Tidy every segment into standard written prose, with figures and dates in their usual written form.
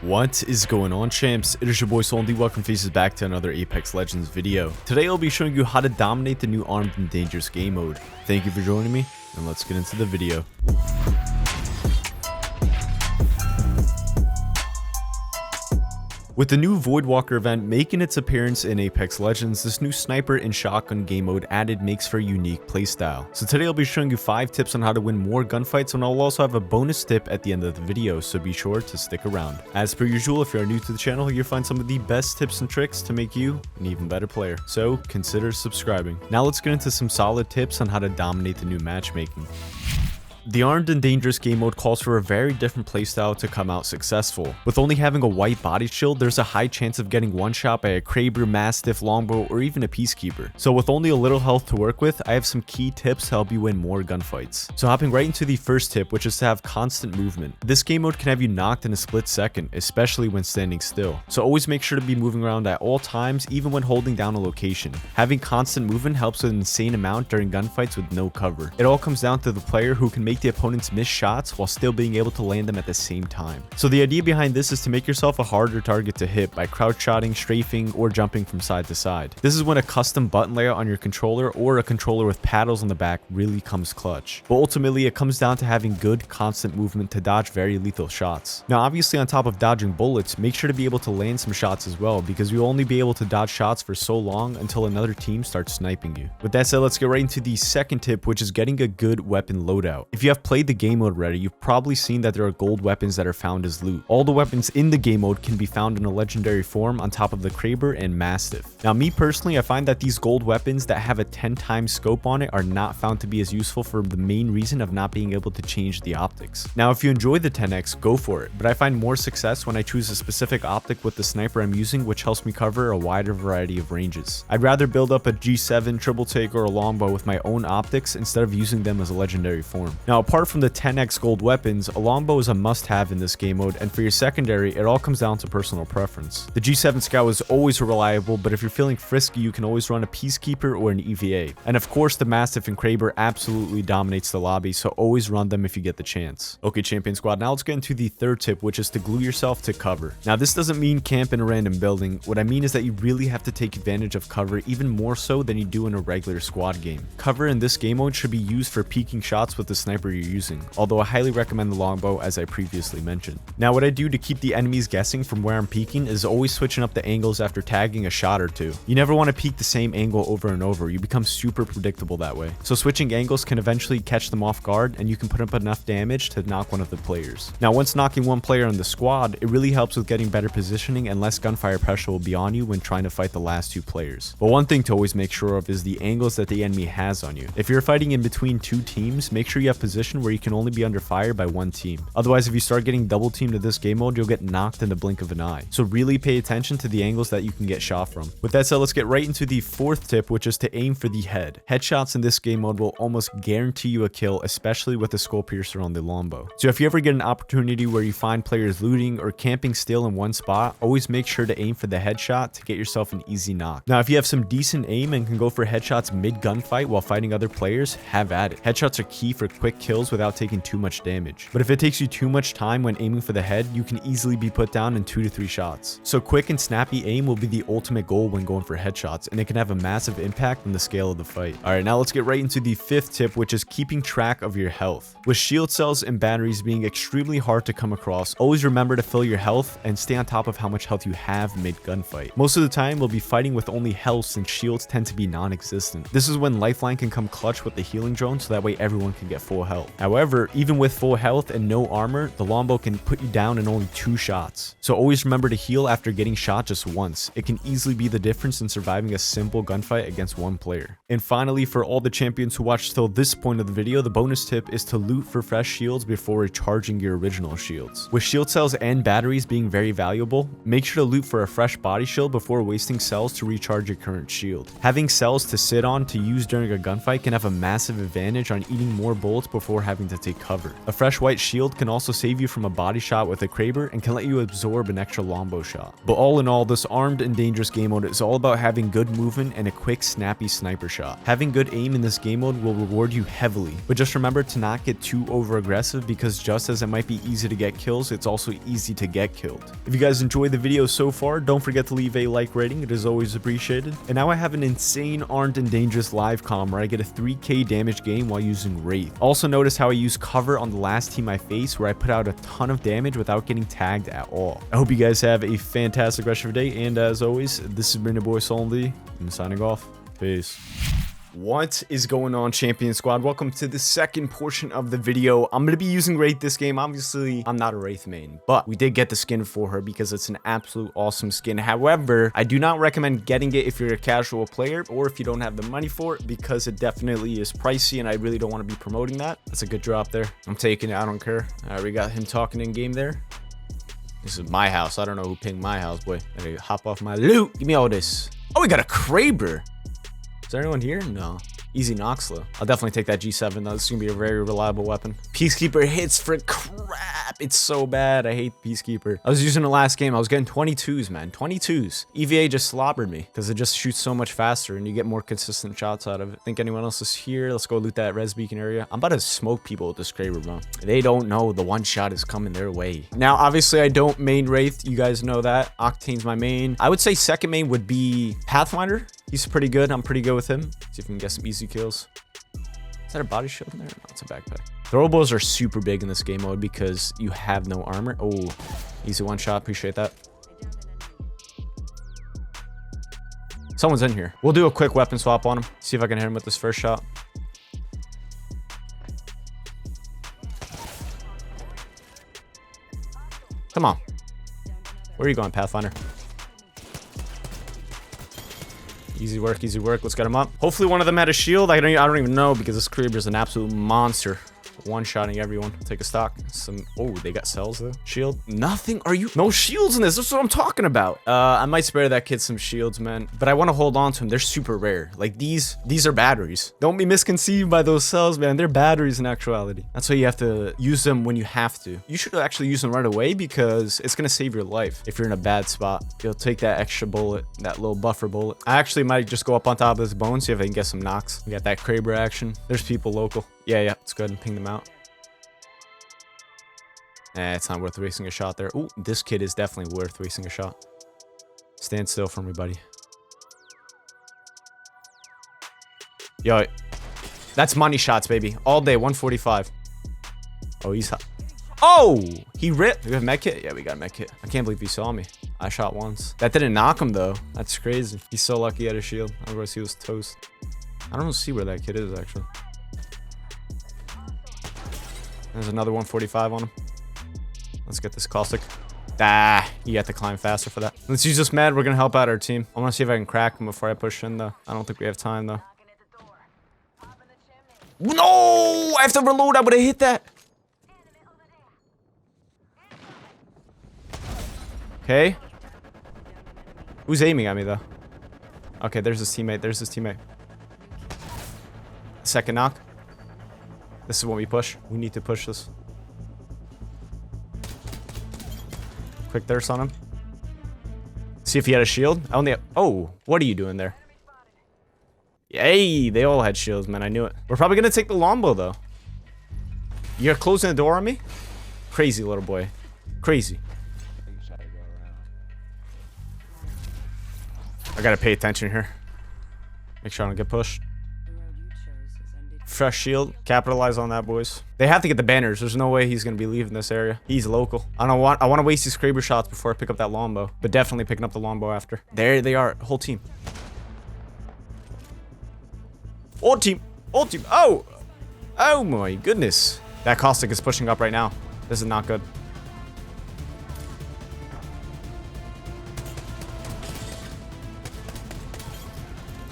What is going on, champs? It is your boy Soldy. Welcome faces back to another Apex Legends video. Today I'll be showing you how to dominate the new Armed and Dangerous game mode. Thank you for joining me, and let's get into the video. With the new Voidwalker event making its appearance in Apex Legends, this new sniper and shotgun game mode added makes for a unique playstyle. So today I'll be showing you 5 tips on how to win more gunfights, and I'll also have a bonus tip at the end of the video, so be sure to stick around. As per usual, if you are new to the channel, you'll find some of the best tips and tricks to make you an even better player. So consider subscribing. Now let's get into some solid tips on how to dominate the new matchmaking. The Armed and Dangerous game mode calls for a very different playstyle to come out successful. With only having a white body shield, there's a high chance of getting one shot by a Kraber, Mastiff, Longbow, or even a Peacekeeper. So with only a little health to work with, I have some key tips to help you win more gunfights. So hopping right into the first tip, which is to have constant movement. This game mode can have you knocked in a split second, especially when standing still. So always make sure to be moving around at all times, even when holding down a location. Having constant movement helps an insane amount during gunfights with no cover. It all comes down to the player who can make the opponents miss shots while still being able to land them at the same time. So the idea behind this is to make yourself a harder target to hit by crouch shotting, strafing, or jumping from side to side. This is when a custom button layout on your controller or a controller with paddles on the back really comes clutch. But ultimately, it comes down to having good constant movement to dodge very lethal shots. Now obviously, on top of dodging bullets, make sure to be able to land some shots as well, because you'll only be able to dodge shots for so long until another team starts sniping you. With that said, let's get right into the second tip, which is getting a good weapon loadout. If you have played the game mode already, you've probably seen that there are gold weapons that are found as loot. All the weapons in the game mode can be found in a legendary form on top of the Kraber and Mastiff. Now me personally, I find that these gold weapons that have a 10 times scope on it are not found to be as useful for the main reason of not being able to change the optics. Now if you enjoy the 10x, go for it, but I find more success when I choose a specific optic with the sniper I'm using, which helps me cover a wider variety of ranges. I'd rather build up a G7, triple take, or a longbow with my own optics instead of using them as a legendary form. Now apart from the 10x gold weapons, a longbow is a must-have in this game mode, and for your secondary, it all comes down to personal preference. The G7 Scout is always reliable, but if you're feeling frisky, you can always run a Peacekeeper or an EVA. And of course, the Mastiff and Kraber absolutely dominates the lobby, so always run them if you get the chance. Okay, Champion Squad, now let's get into the third tip, which is to glue yourself to cover. Now this doesn't mean camp in a random building. What I mean is that you really have to take advantage of cover even more so than you do in a regular squad game. Cover in this game mode should be used for peeking shots with the sniper you're using, although I highly recommend the longbow as I previously mentioned. Now what I do to keep the enemies guessing from where I'm peeking is always switching up the angles after tagging a shot or two. You never want to peek the same angle over and over, you become super predictable that way. So switching angles can eventually catch them off guard, and you can put up enough damage to knock one of the players. Now once knocking one player in the squad, it really helps with getting better positioning and less gunfire pressure will be on you when trying to fight the last 2 players. But one thing to always make sure of is the angles that the enemy has on you. If you're fighting in between 2 teams, make sure you have position where you can only be under fire by 1 team. Otherwise, if you start getting double teamed in this game mode, you'll get knocked in the blink of an eye. So really pay attention to the angles that you can get shot from. With that said, let's get right into the fourth tip, which is to aim for the head. Headshots in this game mode will almost guarantee you a kill, especially with the skull piercer on the longbow. So if you ever get an opportunity where you find players looting or camping still in one spot, always make sure to aim for the headshot to get yourself an easy knock. Now if you have some decent aim and can go for headshots mid gunfight while fighting other players, have at it. Headshots are key for quick kills without taking too much damage. But if it takes you too much time when aiming for the head, you can easily be put down in 2 to 3 shots. So quick and snappy aim will be the ultimate goal when going for headshots, and it can have a massive impact on the scale of the fight. Alright, now let's get right into the 5th tip, which is keeping track of your health. With shield cells and batteries being extremely hard to come across, always remember to fill your health and stay on top of how much health you have mid gunfight. Most of the time, we'll be fighting with only health since shields tend to be non-existent. This is when Lifeline can come clutch with the healing drone, so that way everyone can get full health. However, even with full health and no armor, the longbow can put you down in only 2 shots. So always remember to heal after getting shot just once. It can easily be the difference in surviving a simple gunfight against 1 player. And finally, for all the champions who watched till this point of the video, the bonus tip is to loot for fresh shields before recharging your original shields. With shield cells and batteries being very valuable, make sure to loot for a fresh body shield before wasting cells to recharge your current shield. Having cells to sit on to use during a gunfight can have a massive advantage on eating more bullets before having to take cover. A fresh white shield can also save you from a body shot with a Kraber and can let you absorb an extra lombo shot. But all in all, this armed and dangerous game mode is all about having good movement and a quick, snappy sniper shot. Having good aim in this game mode will reward you heavily, but just remember to not get too over aggressive, because just as it might be easy to get kills, it's also easy to get killed. If you guys enjoyed the video so far, don't forget to leave a like rating, it is always appreciated. And now I have an insane armed and dangerous live comm where I get a 3k damage gain while using Wraith. Also notice how I use cover on the last team I face, where I put out a ton of damage without getting tagged at all. I hope you guys have a fantastic rest of your day, and as always, this has been your boy Soldy. I'm signing off. Peace. What is going on, Champion Squad? Welcome to the second portion of the video. I'm going to be using Wraith this game. Obviously, I'm not a Wraith main, but we did get the skin for her because it's an absolute awesome skin. However, I do not recommend getting it if you're a casual player or if you don't have the money for it, because it definitely is pricey and I really don't want to be promoting that. That's a good drop there. I'm taking it. I don't care. All right, we got him talking in game there. This is my house. I don't know who pinged my house, boy. I gotta hop off my loot. Give me all this. Oh, we got a Kraber. Is there anyone here? No. Easy Noxlo. I'll definitely take that G7 though. This is gonna be a very reliable weapon. Peacekeeper hits for crap. It's so bad. I hate Peacekeeper. I was using the last game. I was getting 22s, man. 22s. EVA just slobbered me because it just shoots so much faster and you get more consistent shots out of it. Think anyone else is here? Let's go loot that res beacon area. I'm about to smoke people with this Kraber, bro. They don't know the one shot is coming their way. Now, obviously, I don't main Wraith. You guys know that. Octane's my main. I would say second main would be Pathfinder. He's pretty good. I'm pretty good with him. See if we can get some easy kills. Is that a body shield in there? No, it's a backpack. Throwables are super big in this game mode because you have no armor. Oh, easy one shot. Appreciate that. Someone's in here. We'll do a quick weapon swap on him. See if I can hit him with this first shot. Come on. Where are you going, Pathfinder? Easy work, easy work. Let's get him up. Hopefully one of them had a shield. I don't even know because this Kraber is an absolute monster. One-shotting everyone. Take a stock. Oh, they got cells though. Shield. Nothing. Are you? No shields in this. That's what I'm talking about. I might spare that kid some shields, man. But I want to hold on to them. They're super rare. Like these are batteries. Don't be misconceived by those cells, man. They're batteries in actuality. That's why you have to use them when you have to. You should actually use them right away because it's going to save your life if you're in a bad spot. You'll take that extra bullet, that little buffer bullet. I actually might just go up on top of this bone, see if I can get some knocks. We got that Kraber action. There's people local. Yeah, let's go ahead and ping them out. Nah, it's not worth wasting a shot there. Ooh, this kid is definitely worth wasting a shot. Stand still for me, buddy. Yo, that's money shots, baby. All day, 145. Oh, he's hot. Oh, he ripped. We have med kit? Yeah, we got a med kit. I can't believe he saw me. I shot once. That didn't knock him, though. That's crazy. He's so lucky he had a shield. Otherwise, he was toast. I don't see where that kid is, actually. There's another 145 on him. Let's get this caustic. Ah, you have to climb faster for that. Let's use this med. We're going to help out our team. I want to see if I can crack him before I push in, though. I don't think we have time, though. No! I have to reload. I would have hit that. Okay. Who's aiming at me, though? Okay, there's his teammate. There's his teammate. Second knock. This is what we push. We need to push this. Quick thirst on him. See if he had a shield. I only have... Oh, what are you doing there? Yay, they all had shields, man. I knew it. We're probably going to take the longbow, though. You're closing the door on me? Crazy little boy. Crazy. I got to pay attention here. Make sure I don't get pushed. Fresh shield. Capitalize on that, boys. They have to get the banners. There's no way he's going to be leaving this area. He's local. I want to waste these Kraber shots before I pick up that longbow. But definitely picking up the longbow after. There they are. Whole team. All team. All team. Oh. Oh my goodness. That caustic is pushing up right now. This is not good.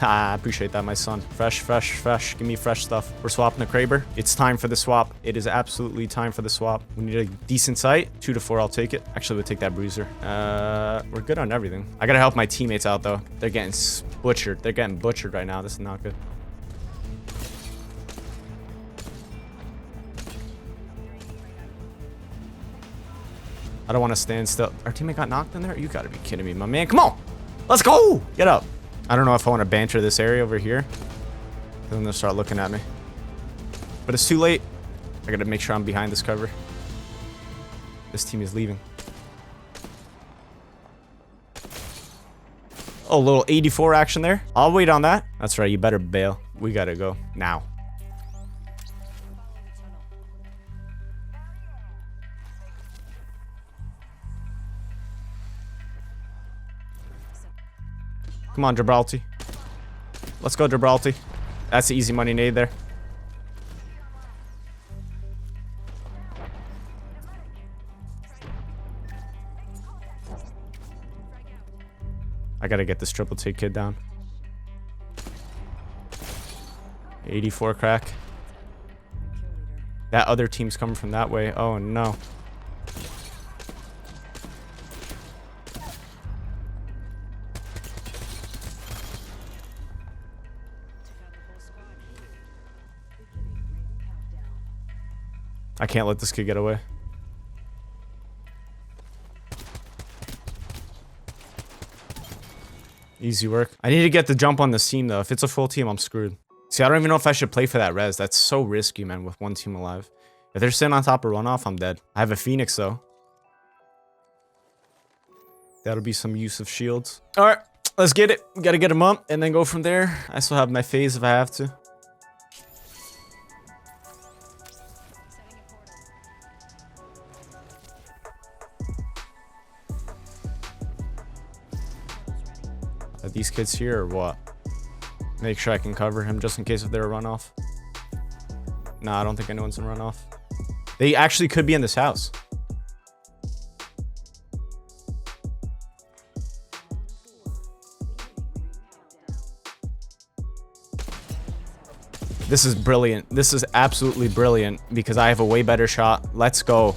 I appreciate that, my son. Fresh, fresh, fresh. Give me fresh stuff. We're swapping the Kraber. It's time for the swap. It is absolutely time for the swap. We need a decent sight. 2 to 4, I'll take it. Actually, we'll take that bruiser. We're good on everything. I gotta help my teammates out, though. They're getting butchered. They're getting butchered right now. This is not good. I don't want to stand still. Our teammate got knocked in there? You gotta be kidding me, my man. Come on. Let's go. Get up. I don't know if I want to banter this area over here. Then they'll start looking at me. But it's too late. I gotta make sure I'm behind this cover. This team is leaving. Oh, a little 84 action there. I'll wait on that. That's right. You better bail. We gotta go now. Come on, Gibraltar. Let's go, Gibraltar. That's the easy money nade there. I gotta get this triple take kid down. 84 crack. That other team's coming from that way. Oh no. I can't let this kid get away. Easy work. I need to get the jump on this team though. If it's a full team, I'm screwed. See, I don't even know if I should play for that res. That's so risky, man, with one team alive. If they're sitting on top of runoff, I'm dead. I have a Phoenix though. That'll be some use of shields. All right, let's get it. We gotta get him up and then go from there. I still have my phase if I have to. Are these kids here or what? Make sure I can cover him just in case if they're a runoff. Nah, I don't think anyone's in runoff. They actually could be in this house. This is brilliant. This is absolutely brilliant because I have a way better shot. Let's go.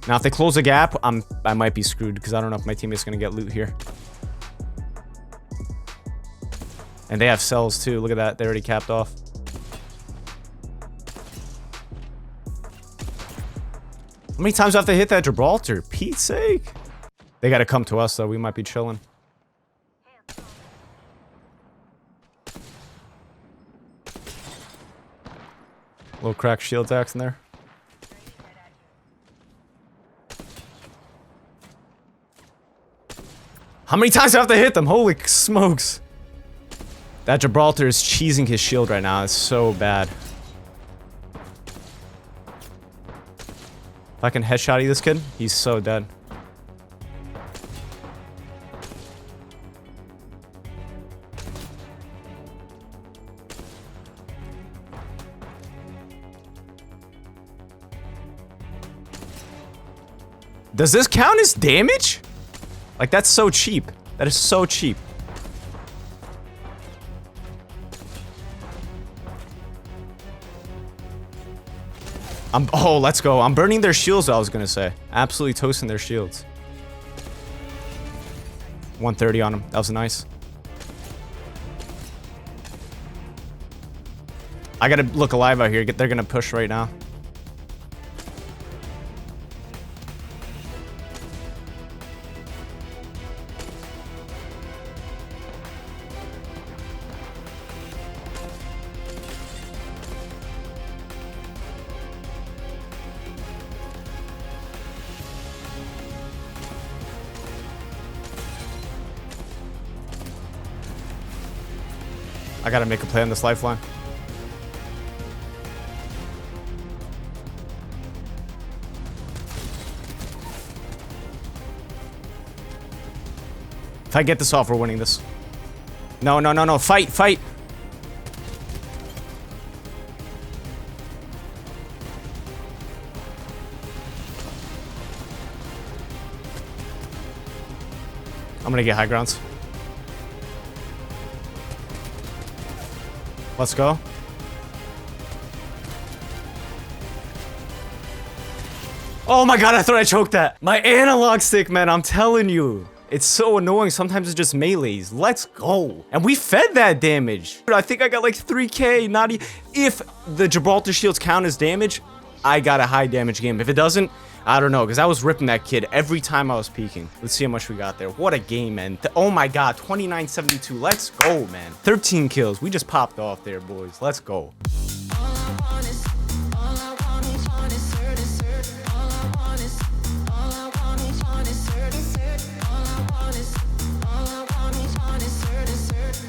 Now, if they close the gap, I might be screwed because I don't know if my teammate's gonna get loot here. And they have cells too. Look at that. They already capped off. How many times do I have to hit that Gibraltar? Pete's sake. They got to come to us though. We might be chilling. Little crack shield attacks in there. How many times do I have to hit them? Holy smokes. That Gibraltar is cheesing his shield right now. It's so bad. If I can headshot this kid, he's so dead. Does this count as damage? Like, that's so cheap. That is so cheap. Oh, let's go. I'm burning their shields, I was gonna say. Absolutely toasting their shields. 130 on them. That was nice. I gotta look alive out here. They're gonna push right now. I gotta make a play on this lifeline. If I get this off, we're winning this. No, no, no, no. Fight, fight. I'm gonna get high grounds. Let's go. Oh my god, I thought I choked that. My analog stick, man, I'm telling you. It's so annoying. Sometimes it's just melees. Let's go. And we fed that damage. I think I got like 3k. Not if the Gibraltar shields count as damage, I got a high damage game. If it doesn't, I don't know, because I was ripping that kid every time I was peeking. Let's see how much we got there. What a game, man. Oh my god, 2972. Let's go, man. 13 kills. We just popped off there, boys. Let's go.